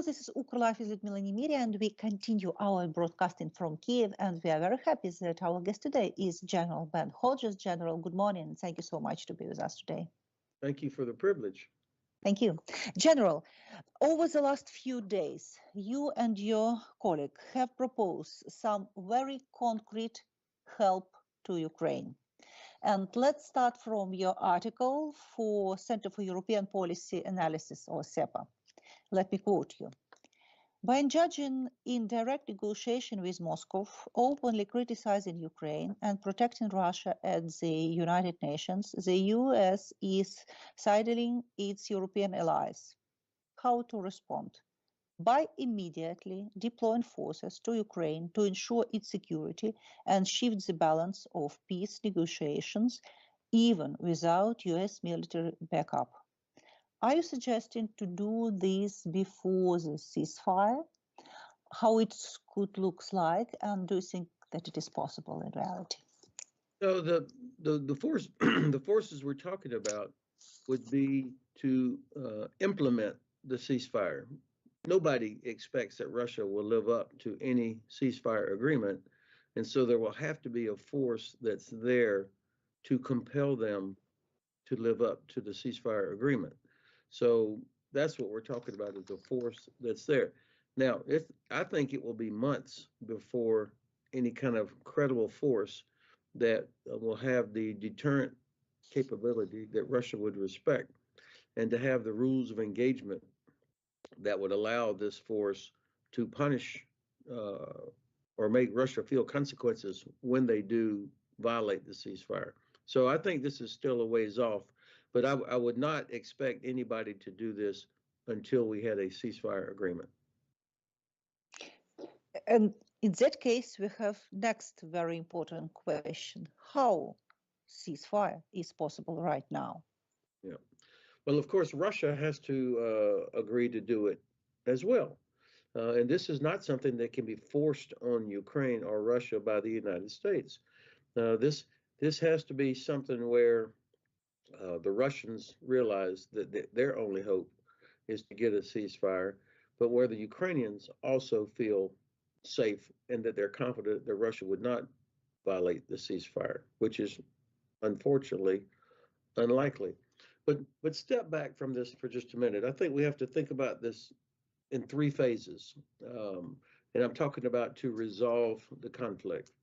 Hello, this is UKRLIFE with Lyudmila Nemyrya, and we continue our broadcasting from Kiev. And we are very happy that our guest today is General Ben Hodges. General, good morning. Thank you so much to be with us today. Thank you for the privilege. Thank you. General, over the last few days, you and your colleague have proposed some very concrete help to Ukraine. And let's start from your article for Center for European Policy Analysis, or CEPA. Let me quote you. By engaging in direct negotiation with Moscow, openly criticizing Ukraine and protecting Russia at the United Nations, the US is sidling its European allies. How to respond? By immediately deploying forces to Ukraine to ensure its security and shift the balance of peace negotiations, even without US military backup. Are you suggesting to do this before the ceasefire? How it could look like, and do you think that it is possible in reality? So the forces we're talking about would be to implement the ceasefire. Nobody expects that Russia will live up to any ceasefire agreement, and so there will have to be a force that's there to compel them to live up to the ceasefire agreement. So that's what we're talking about, is the force that's there. Now, I think it will be months before any kind of credible force that will have the deterrent capability that Russia would respect, and to have the rules of engagement that would allow this force to punish or make Russia feel consequences when they do violate the ceasefire. So I think this is still a ways off, but I would not expect anybody to do this until we had a ceasefire agreement. And in that case, we have next very important question. How ceasefire is possible right now? Yeah. Well, of course, Russia has to agree to do it as well. And this is not something that can be forced on Ukraine or Russia by the United States. This has to be something where the Russians realize that their only hope is to get a ceasefire, but where the Ukrainians also feel safe and that they're confident that Russia would not violate the ceasefire, which is unfortunately unlikely. But step back from this for just a minute. I think we have to think about this in three phases. And I'm talking about to resolve the conflict.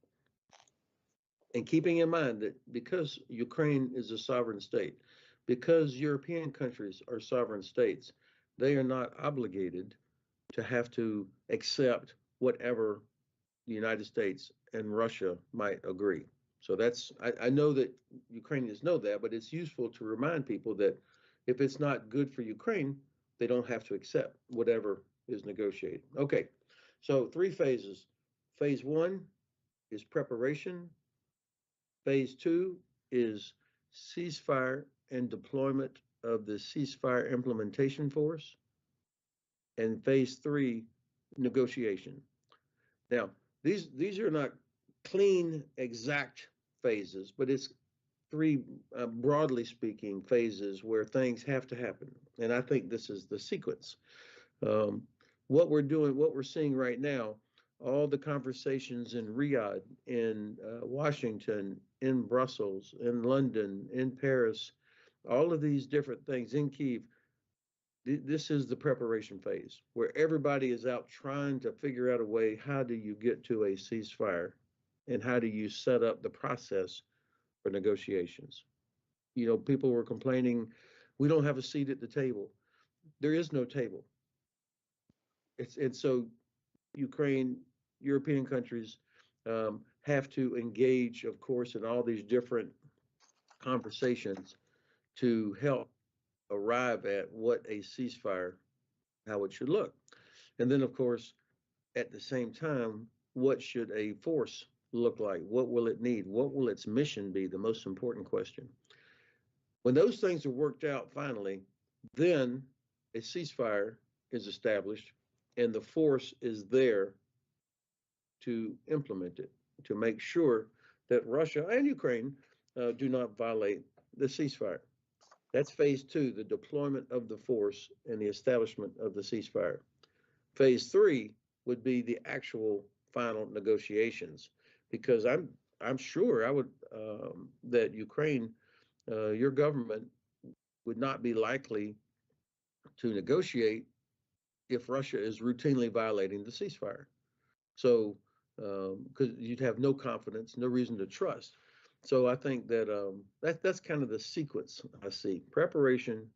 And keeping in mind that because Ukraine is a sovereign state, because European countries are sovereign states, they are not obligated to have to accept whatever the United States and Russia might agree. So that's, I know that Ukrainians know that, but it's useful to remind people that if it's not good for Ukraine, they don't have to accept whatever is negotiated. Okay, so three phases. Phase one is preparation. Phase two is ceasefire and deployment of the ceasefire implementation force. And phase three, negotiation. Now, these are not clean, exact phases, but it's three, broadly speaking, phases where things have to happen. And I think this is the sequence. What we're seeing right now, all the conversations in Riyadh, in Washington, in Brussels, in London, in Paris, all of these different things, in Kyiv, this is the preparation phase where everybody is out trying to figure out a way, how do you get to a ceasefire and how do you set up the process for negotiations? You know, people were complaining, we don't have a seat at the table. There is no table. And so Ukraine, European countries have to engage, of course, in all these different conversations to help arrive at what a ceasefire, how it should look. And then, of course, at the same time, what should a force look like? What will it need? What will its mission be? The most important question. When those things are worked out finally, then a ceasefire is established and the force is there to implement it, to make sure that Russia and Ukraine do not violate the ceasefire. That's phase two, the deployment of the force and the establishment of the ceasefire. Phase three would be the actual final negotiations, because I'm sure I would that Ukraine, your government would not be likely to negotiate if Russia is routinely violating the ceasefire. So, because you'd have no confidence, no reason to trust. So I think that that's kind of the sequence I see: preparation,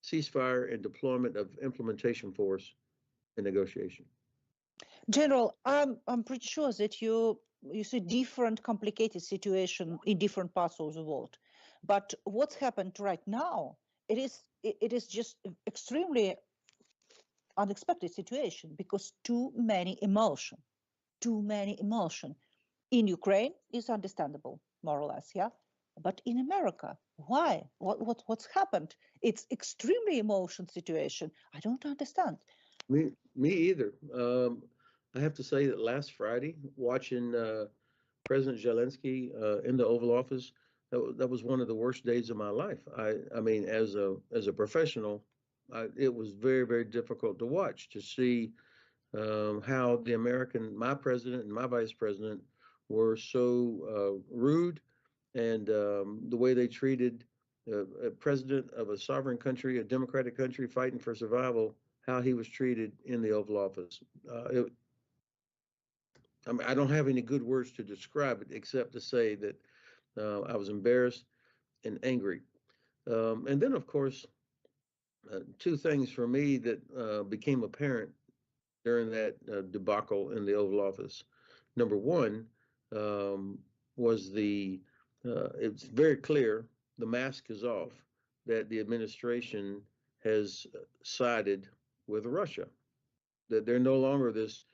ceasefire, and deployment of implementation force and negotiation. General, I'm pretty sure that you see different complicated situation in different parts of the world, but what's happened right now, it is just extremely unexpected situation because too many emotion in Ukraine is understandable, more or less, yeah. But in America, why? What's happened? It's extremely emotion situation. I don't understand. Me either. I have to say that last Friday, watching President Zelensky in the Oval Office, that was one of the worst days of my life. I mean, as a professional, it was very, very difficult to watch, to see how my president and my vice president were so rude, and the way they treated a president of a sovereign country, a democratic country fighting for survival, how he was treated in the Oval Office. I mean, I don't have any good words to describe it except to say that I was embarrassed and angry. And then, of course, two things for me that became apparent during that debacle in the Oval Office. Number one was it's very clear the mask is off, that the administration has sided with Russia, that they're no longer this,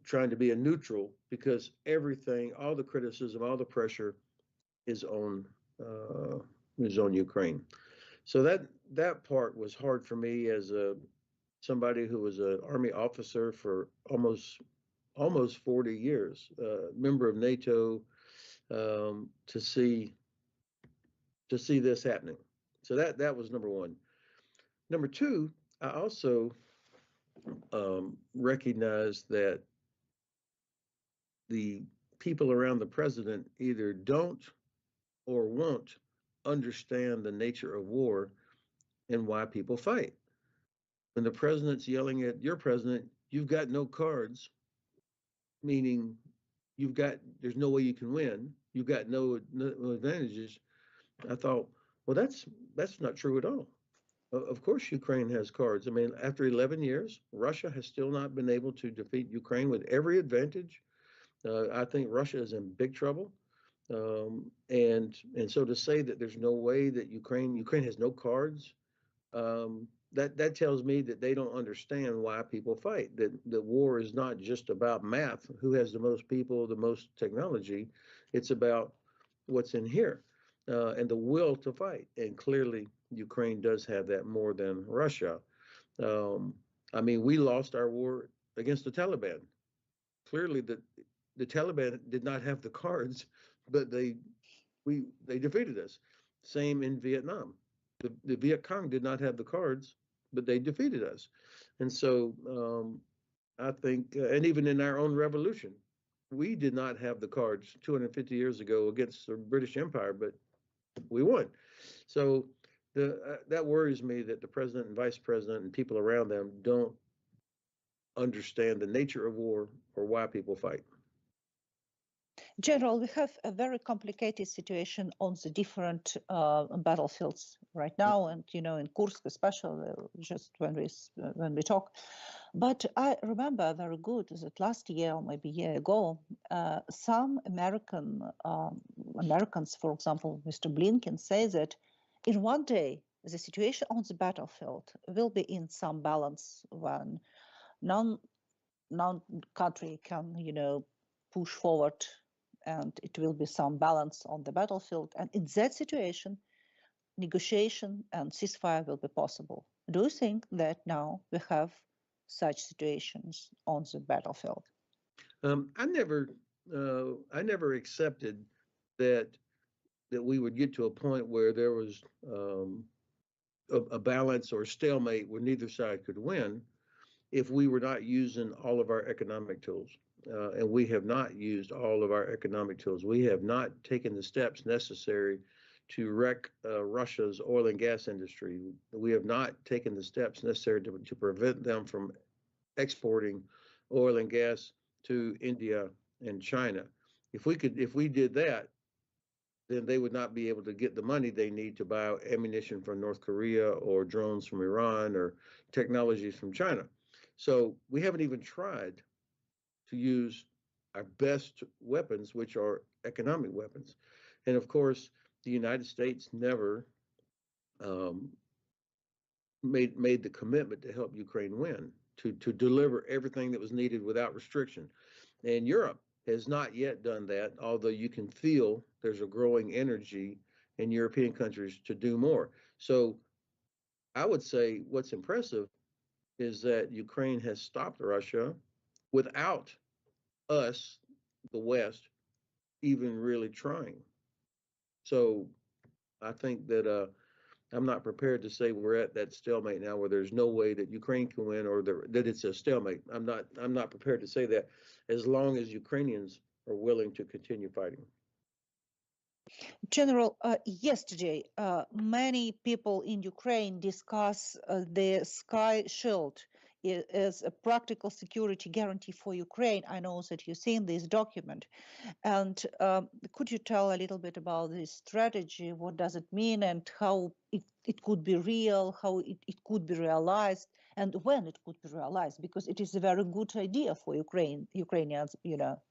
trying to be a neutral, because everything, all the criticism, all the pressure is on uh, Ukraine. So that part was hard for me as somebody who was an army officer for almost 40 years, member of NATO, to see this happening. So that was number one. Number two, I also recognize that the people around the president either don't or won't understand the nature of war and why people fight. When the president's yelling at your president, "You've got no cards," meaning there's no way you can win, you've got no advantages. I thought, well, that's not true at all. Of course, Ukraine has cards. I mean, after 11 years, Russia has still not been able to defeat Ukraine with every advantage. I think Russia is in big trouble. And so to say that there's no way that Ukraine has no cards, that tells me that they don't understand why people fight. That war is not just about math, who has the most people, the most technology. It's about what's in here, and the will to fight. And clearly, Ukraine does have that more than Russia. Um, I mean, we lost our war against the Taliban. Clearly, the Taliban did not have the cards, but they defeated us. Same in Vietnam. The Viet Cong did not have the cards, but they defeated us. And so I think, and even in our own revolution, we did not have the cards 250 years ago against the British Empire, but we won. So that worries me, that the president and vice president and people around them don't understand the nature of war or why people fight. General, we have a very complicated situation on the different battlefields right now, and in Kursk especially, just when we talk. But I remember very good that last year, or maybe a year ago, some Americans, for example, Mr. Blinken, say that in one day the situation on the battlefield will be in some balance when non country can push forward, and it will be some balance on the battlefield. And in that situation, negotiation and ceasefire will be possible. Do you think that now we have such situations on the battlefield? I never accepted that we would get to a point where there was a balance or stalemate where neither side could win. if we were not using all of our economic tools. And we have not used all of our economic tools. We have not taken the steps necessary to wreck Russia's oil and gas industry. We have not taken the steps necessary to prevent them from exporting oil and gas to India and China. If we did that, then they would not be able to get the money they need to buy ammunition from North Korea or drones from Iran or technologies from China. So we haven't even tried to use our best weapons, which are economic weapons. And of course, the United States never um, made the commitment to help Ukraine win, to deliver everything that was needed without restriction. And Europe has not yet done that, although you can feel there's a growing energy in European countries to do more. So I would say what's impressive is that Ukraine has stopped Russia without us, the West, even really trying. So I think that I'm not prepared to say we're at that stalemate now where there's no way that Ukraine can win or that it's a stalemate. I'm not prepared to say that as long as Ukrainians are willing to continue fighting. General, yesterday, many people in Ukraine discuss the Sky Shield as a practical security guarantee for Ukraine. I know that you've seen this document. And could you tell a little bit about this strategy? What does it mean and how it could be real, how it could be realized, and when it could be realized? Because it is a very good idea for Ukrainians, you know.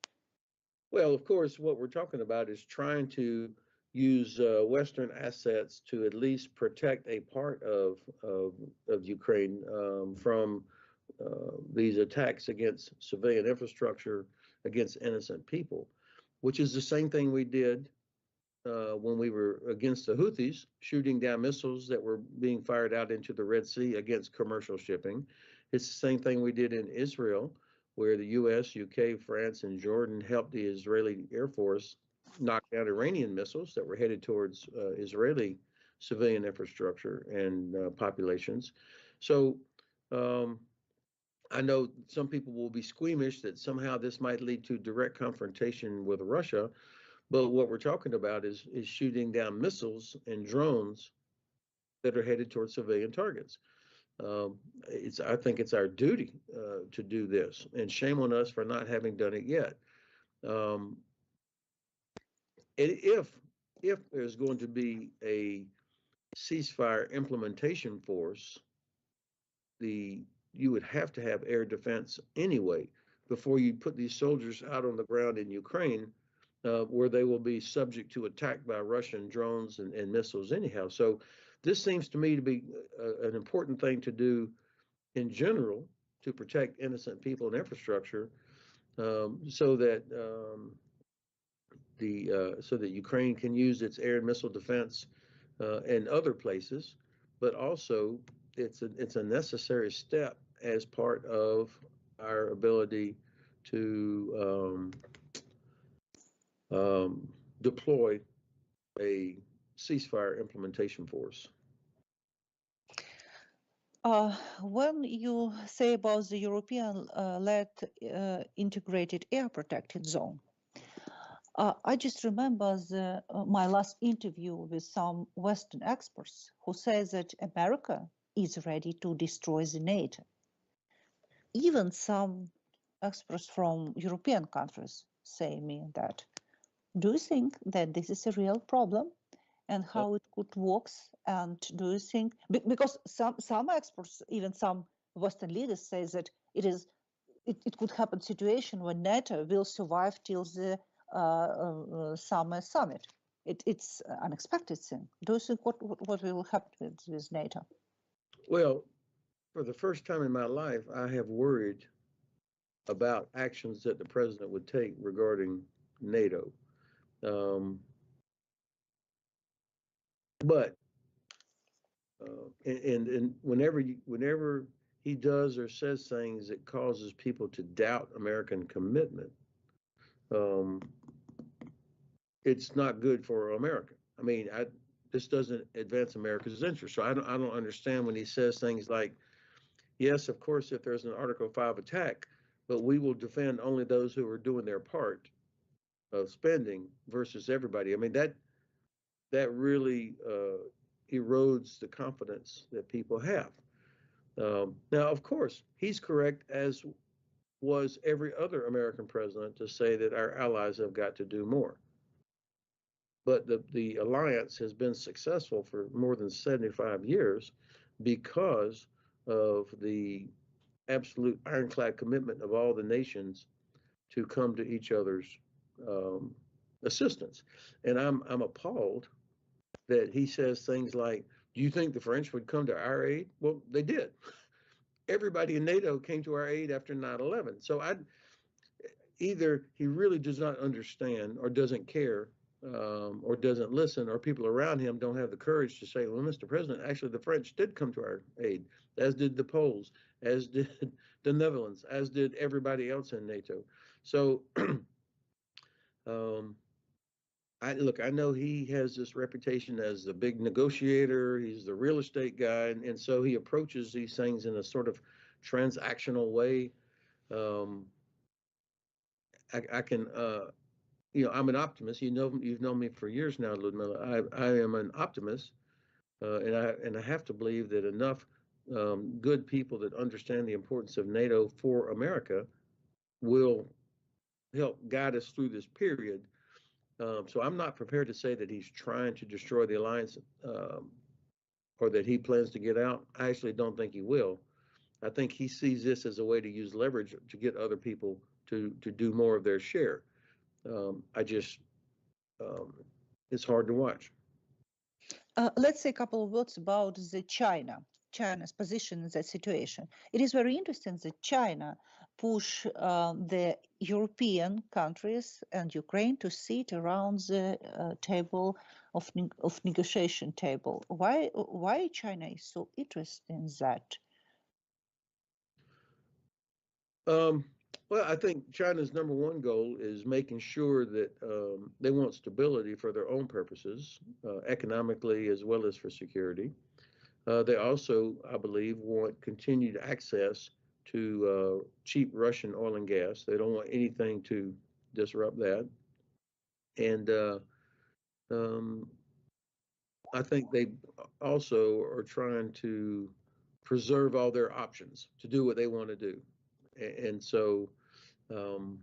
Well, of course, what we're talking about is trying to use Western assets to at least protect a part of Ukraine from these attacks against civilian infrastructure, against innocent people, which is the same thing we did when we were against the Houthis, shooting down missiles that were being fired out into the Red Sea against commercial shipping. It's the same thing we did in Israel, where the US, UK, France, and Jordan helped the Israeli Air Force knock down Iranian missiles that were headed towards Israeli civilian infrastructure and populations. So I know some people will be squeamish that somehow this might lead to direct confrontation with Russia, but what we're talking about is shooting down missiles and drones that are headed towards civilian targets. I think it's our duty to do this, and shame on us for not having done it yet. And if there's going to be a ceasefire implementation force, you would have to have air defense anyway before you put these soldiers out on the ground in Ukraine, where they will be subject to attack by Russian drones and missiles anyhow. So this seems to me to be an important thing to do in general to protect innocent people and infrastructure, so that so that Ukraine can use its air and missile defense in other places, but also it's a necessary step as part of our ability to deploy a ceasefire implementation force. When you say about the European-led integrated air protected zone, I just remember my last interview with some Western experts who say that America is ready to destroy the NATO. Even some experts from European countries say me that. Do you think that this is a real problem and how it could work? And do you think, because some experts, even some Western leaders say that it could happen situation where NATO will survive till the summer summit. It's unexpected thing. Do you think what will happen with NATO? Well, for the first time in my life, I have worried about actions that the president would take regarding NATO. But and whenever he does or says things that causes people to doubt American commitment, it's not good for America. I mean, this doesn't advance America's interest. So I don't understand when he says things like, Yes, of course, if there's an Article 5 attack, but we will defend only those who are doing their part of spending versus everybody. I mean, that really erodes the confidence that people have. Now, of course, he's correct, as was every other American president, to say that our allies have got to do more. But the alliance has been successful for more than 75 years because of the absolute ironclad commitment of all the nations to come to each other's um, assistance. And I'm appalled that he says things like, "Do you think the French would come to our aid?" Well, they did. Everybody in NATO came to our aid after 9/11. So either he really does not understand or doesn't care, or doesn't listen, or people around him don't have the courage to say, "Well, Mr. President, actually the French did come to our aid, as did the Poles, as did the Netherlands, as did everybody else in NATO." So um, I know he has this reputation as the big negotiator. He's the real estate guy, and so he approaches these things in a sort of transactional way. Um, I can, I'm an optimist. You've known me for years now, Lyudmila. I am an optimist, and I have to believe that enough good people that understand the importance of NATO for America will help guide us through this period. So I'm not prepared to say that he's trying to destroy the alliance, or that he plans to get out. I actually don't think he will. I think he sees this as a way to use leverage to get other people to do more of their share. I just um, It's hard to watch. Let's say a couple of words about China's position in that situation. It is very interesting that China push the European countries and Ukraine to sit around the table of negotiation table. Why China is so interested in that? Um, well, I think China's number one goal is making sure that they want stability for their own purposes, economically as well as for security. They also, I believe, want continued access to cheap Russian oil and gas. They don't want anything to disrupt that. And um, I think they also are trying to preserve all their options to do what they want to do. And so, um,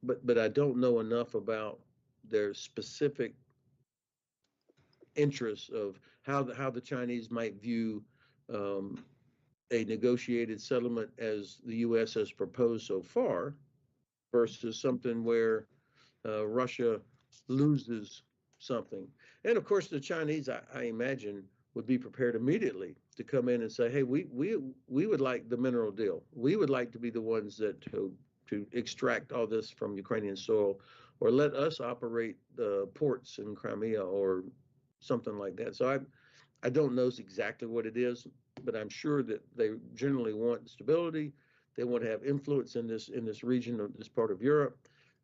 but I don't know enough about their specific interests of how the Chinese might view um, a negotiated settlement as the U.S. has proposed so far versus something where Russia loses something. And of course, the Chinese, I imagine, would be prepared immediately to come in and say, "Hey, we would like the mineral deal. We would like to be the ones that to extract all this from Ukrainian soil, or let us operate the ports in Crimea or something like that." So I don't know exactly what it is, but I'm sure that they generally want stability. They want to have influence in this region of this part of Europe,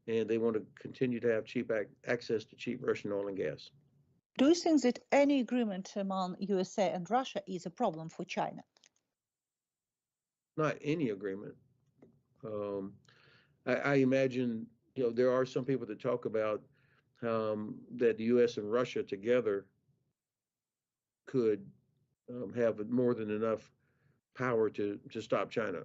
and they want to continue to have cheap access to cheap Russian oil and gas. Do you think that any agreement among USA and Russia is a problem for China? Not any agreement. Um, I imagine, there are some people that talk about that the U.S. and Russia together could have more than enough power to stop China.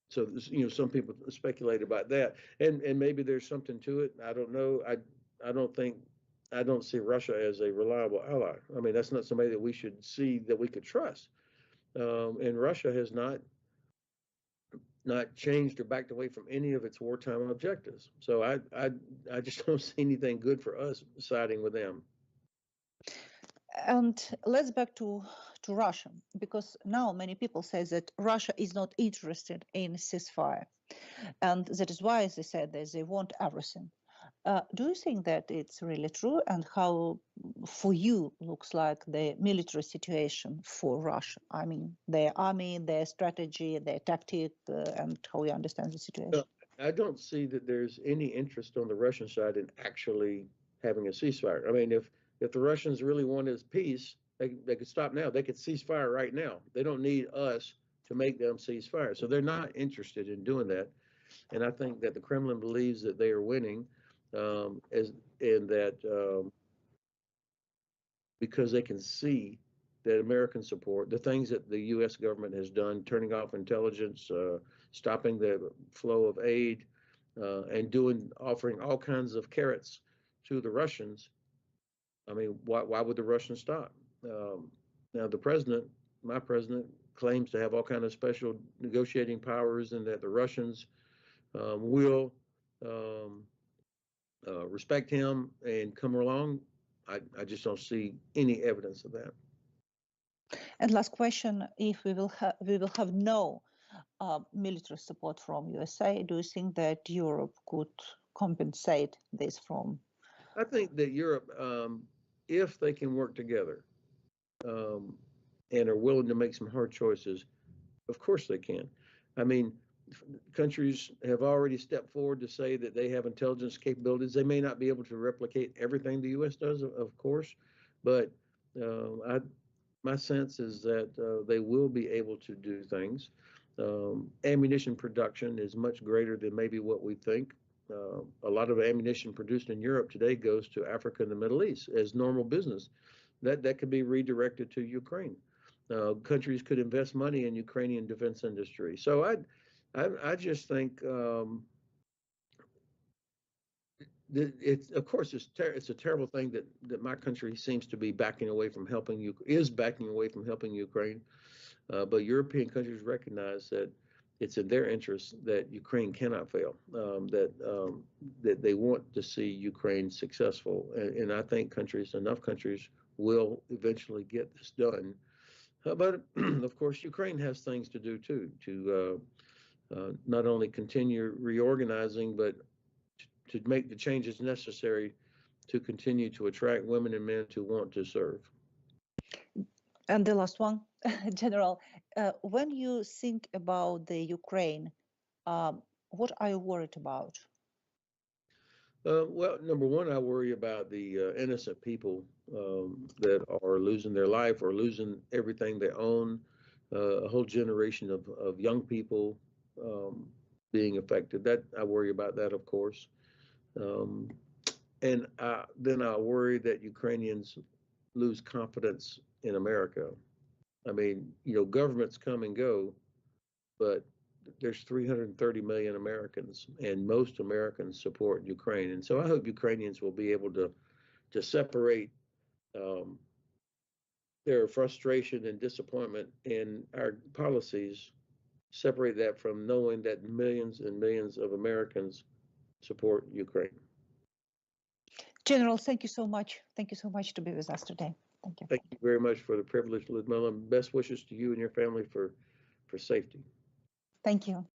So, some people speculate about that, and maybe there's something to it. I don't know. I don't think I don't see Russia as a reliable ally. I mean, that's not somebody that we should see that we could trust. And Russia has not changed or backed away from any of its wartime objectives. So I just don't see anything good for us siding with them. And let's back to Russia, because now many people say that Russia is not interested in ceasefire, and that is why they said that they want everything. Do you think that it's really true, and how for you looks like the military situation for Russia? I mean, their army, their strategy, their tactic, and how you understand the situation? I don't see that there's any interest on the Russian side in actually having a ceasefire. I mean, if the Russians really wanted peace, they could stop now. They could cease fire right now. They don't need us to make them cease fire. So they're not interested in doing that. And I think that the Kremlin believes that they are winning, and that because they can see that American support, the things that the U.S. government has done, turning off intelligence, stopping the flow of aid, and offering all kinds of carrots to the Russians. I mean, why would the Russians stop? Now, my president, claims to have all kinds of special negotiating powers, and that the Russians will respect him and come along. I just don't see any evidence of that. And last question: if we will have no military support from USA, do you think that Europe could compensate this from? I think that Europe, if they can work together and are willing to make some hard choices, of course they can. I mean, countries have already stepped forward to say that they have intelligence capabilities. They may not be able to replicate everything the U.S. does, of course, but my sense is that they will be able to do things. Ammunition production is much greater than maybe what we think. A lot of ammunition produced in Europe today goes to Africa and the Middle East as normal business. That could be redirected to Ukraine. Countries could invest money in Ukrainian defense industry. So I just think of course it's a terrible thing that my country seems to be backing away from helping Ukraine. But European countries recognize that it's in their interest that Ukraine cannot fail, that they want to see Ukraine successful. And I think enough countries will eventually get this done. But of course, Ukraine has things to do too, to not only continue reorganizing, but to make the changes necessary to continue to attract women and men to want to serve. And the last one, General, when you think about the Ukraine, what are you worried about? Well, number one, I worry about the innocent people that are losing their life or losing everything they own. A whole generation of young people being affected. That I worry about that, of course. And then I worry that Ukrainians lose confidence in America. I mean, governments come and go, but there's 330 million Americans, and most Americans support Ukraine. And so I hope Ukrainians will be able to separate their frustration and disappointment in our policies, separate that from knowing that millions and millions of Americans support Ukraine. General, thank you so much. Thank you so much to be with us today. Thank you. Thank you very much for the privilege, Lyudmila. Best wishes to you and your family for safety. Thank you.